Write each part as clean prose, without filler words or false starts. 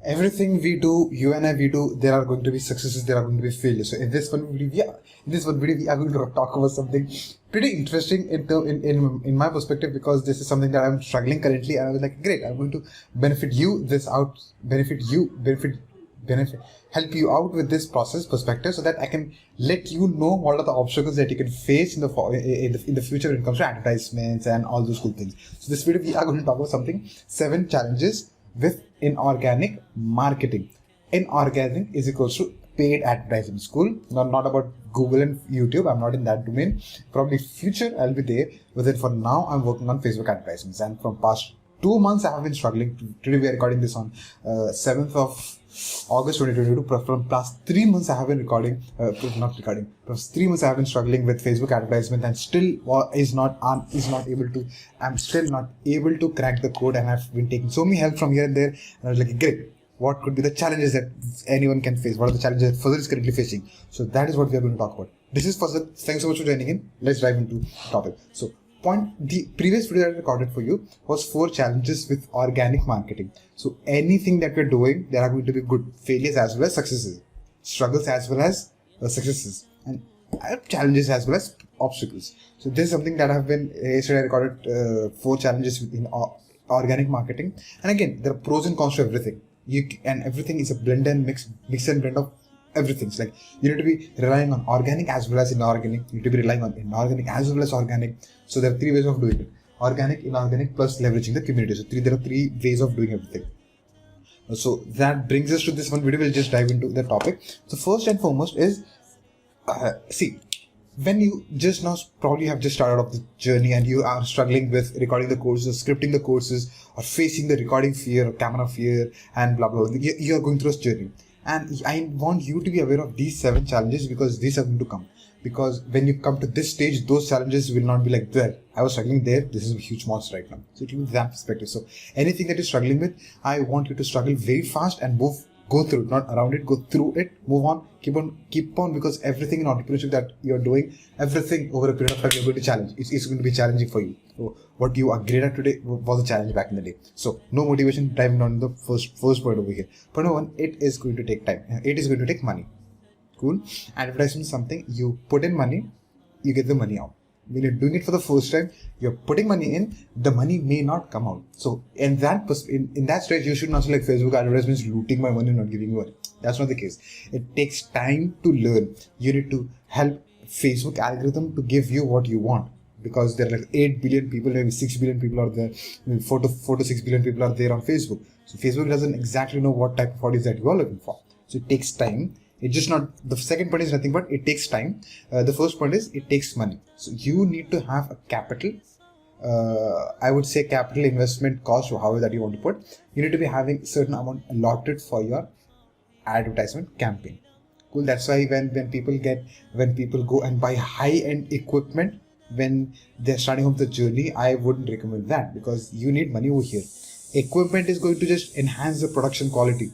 everything we do, you and I, we do, there are going to be successes, there are going to be failures. So in this one video, we are going to talk about something pretty interesting in my perspective, because this is something that I'm struggling currently, and I was like, great, I'm going to benefit you this out, help you out with this process perspective, so that I can let you know what are the obstacles that you can face in the future when it comes to advertisements and all those cool things. So this video we are going to talk about something, 7 challenges with inorganic marketing. Inorganic is equals to paid advertising. Cool. Not about Google and YouTube. I'm not in that domain. Probably future I'll be there. But then for now, I'm working on Facebook advertisements. And from past 2 months, I have been struggling. Today we are recording this on 7th of August 2022. From past 3 months, I have been recording. From 3 months, I have been struggling with Facebook advertisement, and still I'm still not able to crack the code. And I've been taking so many help from here and there. And I was like, great. What could be the challenges that anyone can face? What are the challenges that Fazal is currently facing? So that is what we are going to talk about. This is Fazal. Thanks so much for joining in. Let's dive into the topic. So the previous video that I recorded for you was 4 challenges with organic marketing. So anything that we're doing, there are going to be good failures as well as successes, struggles as well as successes, and challenges as well as obstacles. So this is something that I've been yesterday I recorded 4 challenges in organic marketing. And again, there are pros and cons to everything. And everything is a blend and mix and blend of everything. It's like you need to be relying on organic as well as inorganic. You need to be relying on inorganic as well as organic. So there are 3 ways of doing it: organic, inorganic, plus leveraging the community. So there are 3 ways of doing everything. So that brings us to this one video. We'll just dive into the topic. So first and foremost is when you just now probably have just started off the journey and you are struggling with recording the courses, scripting the courses, or facing the recording fear or camera fear and blah blah blah. You are going through a journey, and I want you to be aware of these 7 challenges, because these are going to come. Because when you come to this stage, those challenges will not be like, there, I was struggling there, this is a huge monster right now. So it will be that perspective. So anything that you're struggling with, I want you to struggle very fast and go through, not around it, go through it, move on, keep on, because everything in entrepreneurship that you're doing, everything over a period of time, you're going to challenge. It's going to be challenging for you. So what you are great at today was a challenge back in the day. So no motivation, diving on the first point over here. Point number 1, it is going to take time. It is going to take money. Cool. Advertisement is something you put in money, you get the money out. When you're doing it for the first time, you're putting money in, the money may not come out. So in that stage, you should not say like Facebook advertisements looting my money, not giving me money. That's not the case. It takes time to learn. You need to help Facebook algorithm to give you what you want, because there are like 8 billion people, maybe 6 billion people are there, maybe 4 to 6 billion people are there on Facebook. So Facebook doesn't exactly know what type of audience that you are looking for. So it takes time. It's just not, the second point is nothing but it takes time. The first point is it takes money. So you need to have a capital, I would say capital investment cost, or however that you want to put. You need to be having certain amount allotted for your advertisement campaign. Cool. That's why when people go and buy high-end equipment when they're starting off the journey, I wouldn't recommend that, because you need money over here. Equipment is going to just enhance the production quality.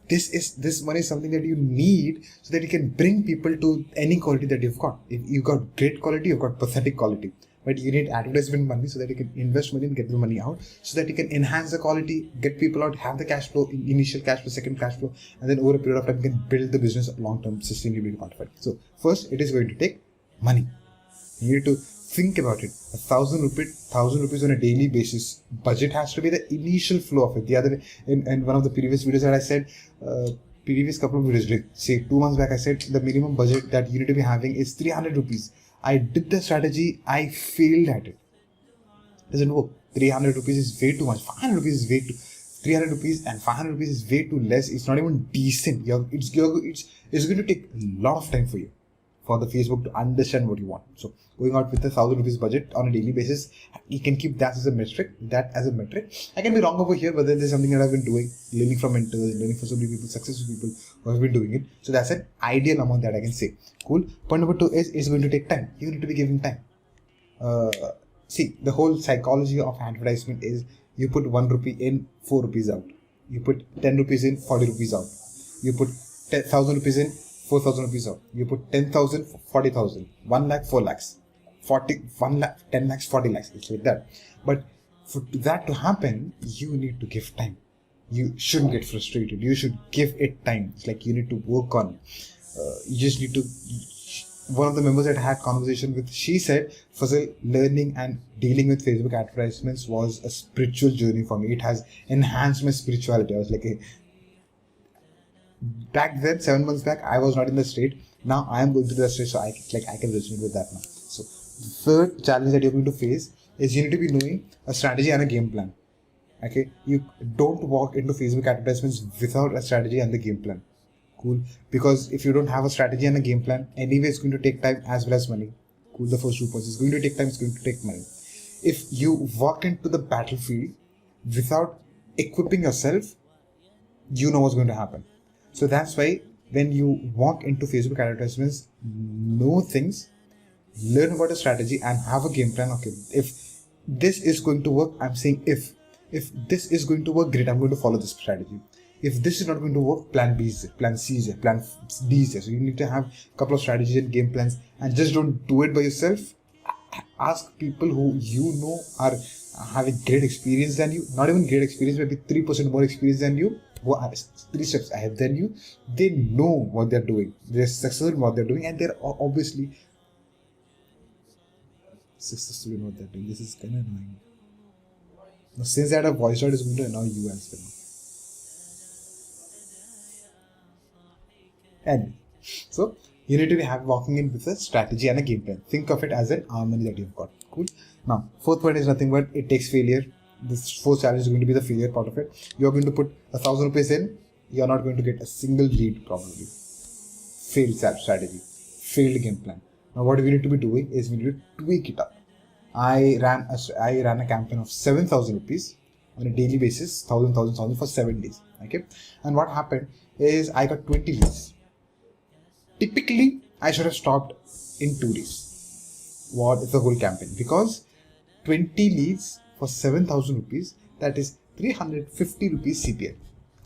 This money is something that you need so that you can bring people to any quality that you've got. If you've got great quality, you've got pathetic quality. But you need advertisement money so that you can invest money and get the money out, so that you can enhance the quality, get people out, have the cash flow, initial cash flow, second cash flow, and then over a period of time you can build the business long-term sustainability quantified. So first, it is going to take money. You need to think about it. 1,000 rupees on a daily basis. Budget has to be the initial flow of it. The other, in one of the previous videos that I said, previous couple of videos, say 2 months back, I said the minimum budget that you need to be having is 300 rupees. I did the strategy, I failed at it. Doesn't work. 300 rupees is way too much. 500 rupees is way too. 300 rupees and 500 rupees is way too less. It's not even decent. It's going to take a lot of time for you, for the Facebook to understand what you want. So going out with 1,000 rupees budget on a daily basis, you can keep that as a metric. I can be wrong over here, but then there's something that I've been doing, learning from mentors, learning from so many people, successful people who have been doing it. So that's an ideal amount that I can say. Cool. Point number 2 is it's going to take time. You need to be giving time. See, the whole psychology of advertisement is you put 1 rupee in, 4 rupees out. You put 10 rupees in, 40 rupees out. You put 1,000 rupees in, 4,000 rupees out. You put 10,000, 40,000, 1 lakh, 4 lakhs, 1 lakh, 10 lakhs, 40 lakhs. It's like that. But for that to happen, you need to give time. you shouldn't get frustrated. You should give it time. It's like you need to work on it. You just need to. One of the members that I had conversation with, she said, Fazal, learning and dealing with Facebook advertisements was a spiritual journey for me. It has enhanced my spirituality. I was like, hey, back then, 7 months back, I was not in the state. Now I am going through the state, so I can resonate with that now. So the third challenge that you're going to face is you need to be knowing a strategy and a game plan. Okay, you don't walk into Facebook advertisements without a strategy and the game plan. Cool. Because if you don't have a strategy and a game plan, anyway, it's going to take time as well as money. Cool. The first 2 points. It's going to take time. It's going to take money. If you walk into the battlefield without equipping yourself, you know what's going to happen. So that's why when you walk into Facebook advertisements, know things, learn about a strategy and have a game plan. Okay, if this is going to work, I'm saying if this is going to work, great, I'm going to follow this strategy. If this is not going to work, plan B is there, plan C is there, plan D is there. So you need to have a couple of strategies and game plans, and just don't do it by yourself. Ask people who you know are having great experience than you, not even great experience, maybe 3% more experience than you, who are 3 steps ahead than you. They know what they're doing. They're successful in what they're doing, and they're obviously successful in what they're doing. This is kind of annoying. Now, since I had a voice out, it's going to annoy you as well. And so you need to be walking in with a strategy and a game plan. Think of it as an armory that you've got. Cool. Now, fourth point is nothing but it takes failure. This fourth challenge is going to be the failure part of it. You're going to put 1,000 rupees in. You're not going to get a single lead probably. Failed strategy. Failed game plan. Now, what we need to be doing is we need to tweak it up. I ran a campaign of 7,000 rupees on a daily basis, 1,000 for 7 days. Okay. And what happened is I got 20 leads. Typically, I should have stopped in 2 days. What is the whole campaign? Because 20 leads for 7,000 rupees, that is 350 rupees CPL,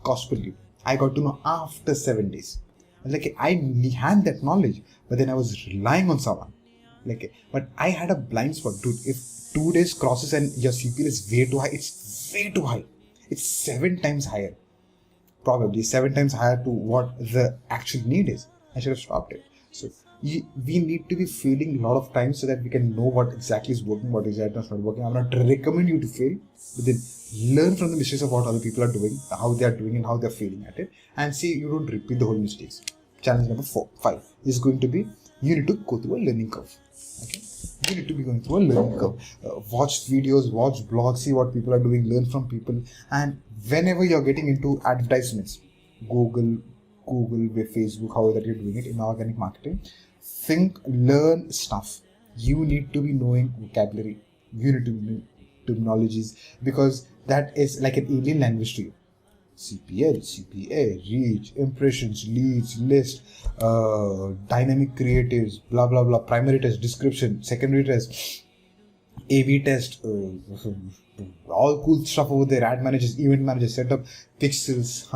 cost per lead. I got to know after 7 days. Like, I had that knowledge, but then I was relying on someone. But I had a blind spot, dude. If 2 days crosses and your CPL is way too high, it's way too high. It's 7 times higher. Probably 7 times higher to what the actual need is. I should have stopped it. So we need to be failing a lot of times so that we can know what exactly is working, what exactly is not working. I'm not recommend you to fail, but then learn from the mistakes of what other people are doing, how they are doing and how they're failing at it, and see you don't repeat the whole mistakes. Challenge number 5 is going to be you need to go through a learning curve. Okay, you need to be going through a learning curve. Watch videos, watch blogs, see what people are doing, learn from people, and whenever you're getting into advertisements, Google, with Facebook, however that you're doing it in organic marketing, learn stuff. You need to be knowing vocabulary. You need to know terminologies, because that is like an alien language to you. CPL, CPA, reach, impressions, leads, list, dynamic creatives, blah blah blah, primary test, description, secondary test, A/B test, all cool stuff over there. Ad managers, event managers, setup, pixels,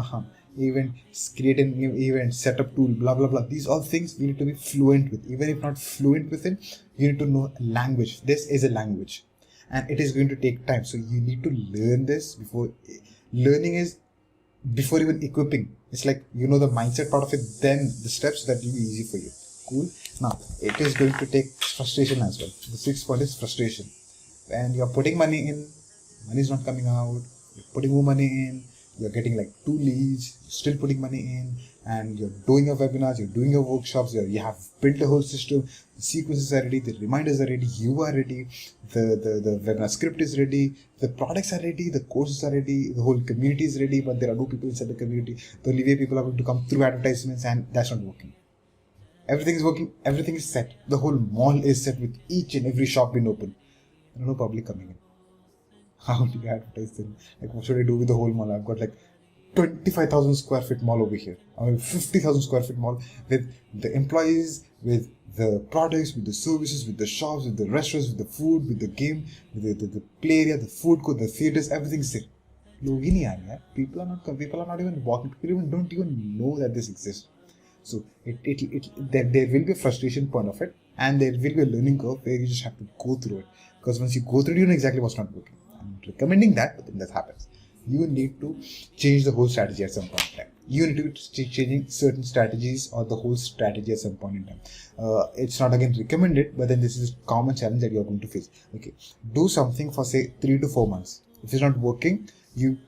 event, create an event, setup tool, blah blah blah. These all things you need to be fluent with. Even if not fluent with it, you need to know language. This is a language, and it is going to take time. So you need to learn this before. Learning is before even equipping. It's like you know the mindset part of it, then the steps that will be easy for you. Cool. Now it is going to take frustration as well. The 6th point is frustration. When you're putting money in, money is not coming out. You're putting more money in. You're getting like 2 leads, you're still putting money in, and you're doing your webinars, you're doing your workshops, you have built a whole system, the sequences are ready, the reminders are ready, you are ready, the webinar script is ready, the products are ready, the courses are ready, the whole community is ready, but there are no people inside the community. The only way people are going to come through advertisements, and that's not working. Everything is working, everything is set. The whole mall is set with each and every shop being open. There are no public coming in. How do you advertise them? Like, what should I do with the whole mall? I've got like 25,000 square feet mall over here. I have 50,000 square feet mall with the employees, with the products, with the services, with the shops, with the restaurants, with the food, with the game, with the play area, the food court, the theaters, everything's there. People are not even walking. People don't even know that this exists. So there will be a frustration point of it, and there will be a learning curve where you just have to go through it. Because once you go through it, you know exactly what's not working. I'm recommending that, but then that happens. You need to change the whole strategy at some point in time. You need to be changing certain strategies or the whole strategy at some point in time. It's not again recommended, but then this is a common challenge that you're going to face. Okay, do something for say 3 to 4 months. If it's not working, you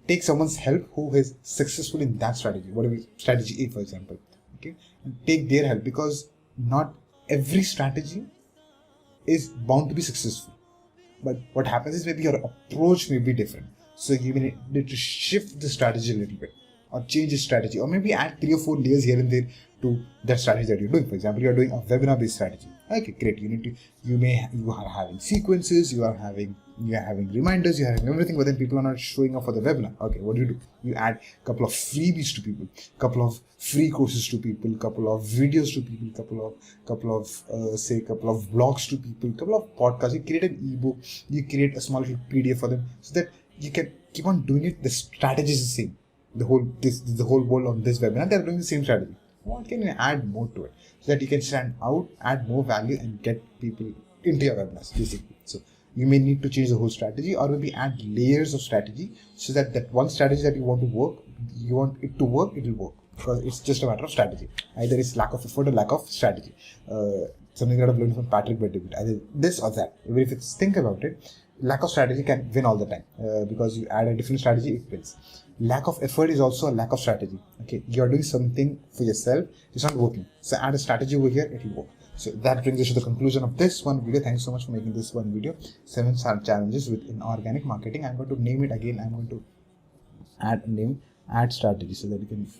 take someone's help who is successful in that strategy, whatever strategy A, for example. Okay, and take their help, because not every strategy is bound to be successful. But what happens is maybe your approach may be different. So you may need to shift the strategy a little bit, or change the strategy, or maybe add 3 or 4 layers here and there to that strategy that you're doing. For example, you're doing a webinar-based strategy. Okay, great. You are having sequences, you are having reminders, you are having everything, but then people are not showing up for the webinar. Okay, what do? You add a couple of freebies to people, couple of free courses to people, couple of videos to people, couple of blogs to people, couple of podcasts. You create an ebook, you create a small little PDF for them, so that you can keep on doing it. The strategy is the same. The whole world on this webinar, they're doing the same strategy. What can you add more to it so that you can stand out, add more value, and get people into your webinars, basically? So you may need to change the whole strategy, or maybe add layers of strategy, so that one strategy that you want it to work, it will work, because it's just a matter of strategy. Either it's lack of effort or lack of strategy. Something that I've learned from Patrick David, either this or that. Even if you think about it, lack of strategy can win all the time, because you add a different strategy, it wins. Lack of effort is also a lack of strategy. Okay, you're doing something for yourself, it's not working, so add a strategy over here, it will work. So that brings us to the conclusion of this one video. Thanks so much for making this one video. 7 challenges with inorganic marketing. I'm going to name it again. I'm going to add a name, ad strategy, so that you can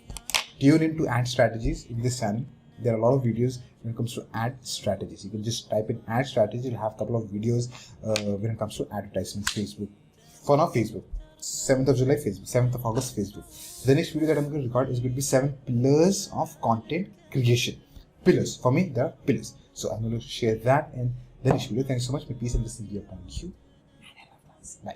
tune into ad strategies in this channel. There are a lot of videos when it comes to ad strategies. You can just type in ad strategy. You'll have a couple of videos when it comes to advertisements. Facebook, for now Facebook. 7th of July Facebook, 7th of August Facebook. The next video that I'm going to record is going to be 7 pillars of content creation. Pillars, for me, they are pillars. So I'm going to share that in the next video. Thanks so much. My peace and blessings be upon you. Bye.